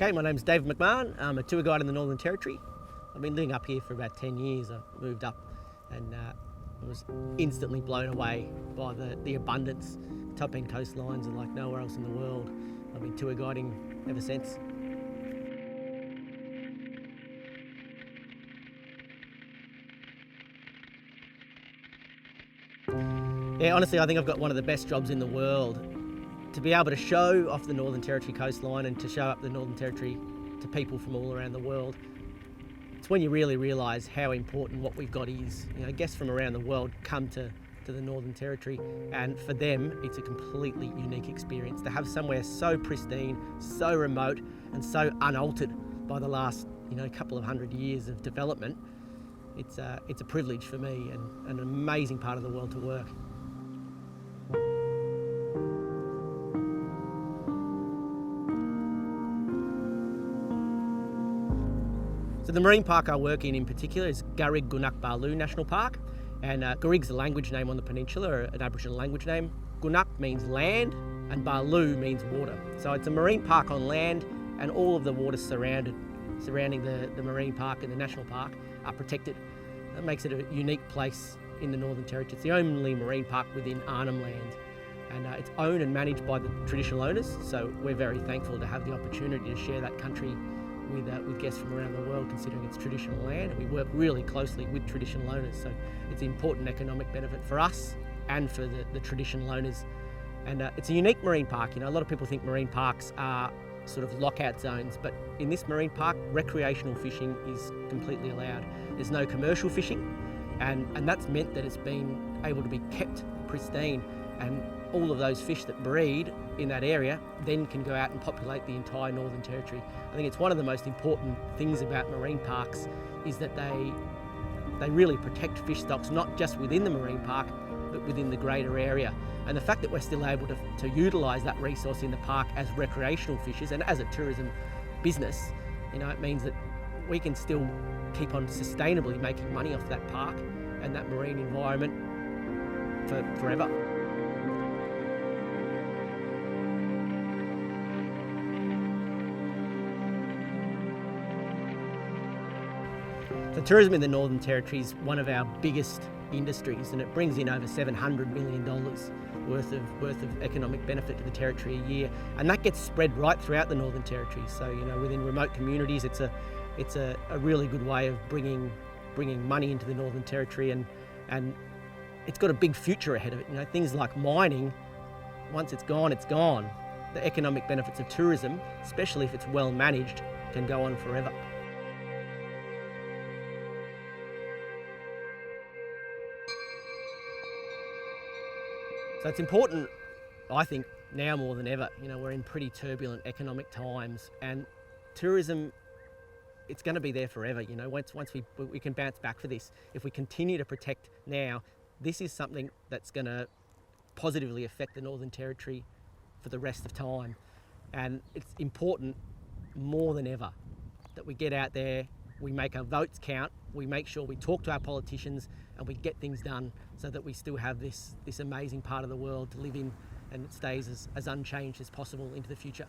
Okay, my name's David McMahon. I'm a tour guide in the Northern Territory. I've been living up here for about 10 years. I moved up and I was instantly blown away by the abundance. Top end coastlines are like nowhere else in the world. I've been tour guiding ever since. Yeah, honestly, I think I've got one of the best jobs in the world. To be able to show off the Northern Territory coastline and to show up the Northern Territory to people from all around the world, it's when you really realise how important what we've got is. You know, guests from around the world come to the Northern Territory, and for them it's a completely unique experience. To have somewhere so pristine, so remote and so unaltered by the last couple of hundred years of development, it's a privilege for me and an amazing part of the world to work. So the marine park I work in particular is Garrig-Gunak-Barlu National Park, and Garrig's a language name on the peninsula, or an Aboriginal language name. Gunak means land and Barlu means water. So it's a marine park on land, and all of the water surrounding the marine park and the national park are protected. That makes it a unique place in the Northern Territory. It's the only marine park within Arnhem Land, and it's owned and managed by the traditional owners, so we're very thankful to have the opportunity to share that country with guests from around the world, considering it's traditional land, and we work really closely with traditional owners, so it's an important economic benefit for us and for the traditional owners. And it's a unique marine park. A lot of people think marine parks are sort of lockout zones, but in this marine park, recreational fishing is completely allowed. There's no commercial fishing, and that's meant that it's been able to be kept pristine, and all of those fish that breed in that area then can go out and populate the entire Northern Territory. I think it's one of the most important things about marine parks is that they really protect fish stocks, not just within the marine park, but within the greater area. And the fact that we're still able to utilise that resource in the park as recreational fishers and as a tourism business, it means that we can still keep on sustainably making money off that park and that marine environment for forever. So tourism in the Northern Territory is one of our biggest industries, and it brings in over $700 million worth of economic benefit to the Territory a year, and that gets spread right throughout the Northern Territory. So within remote communities, it's a really good way of bringing money into the Northern Territory, and it's got a big future ahead of it. Things like mining, once it's gone, it's gone. The economic benefits of tourism, especially if it's well managed, can go on forever. So it's important, I think, now more than ever. We're in pretty turbulent economic times, and tourism, it's going to be there forever. Once we can bounce back for this. If we continue to protect now, this is something that's going to positively affect the Northern Territory for the rest of time. And it's important more than ever that we get out there, we make our votes count, we make sure we talk to our politicians, and we get things done so that we still have this amazing part of the world to live in, and it stays as unchanged as possible into the future.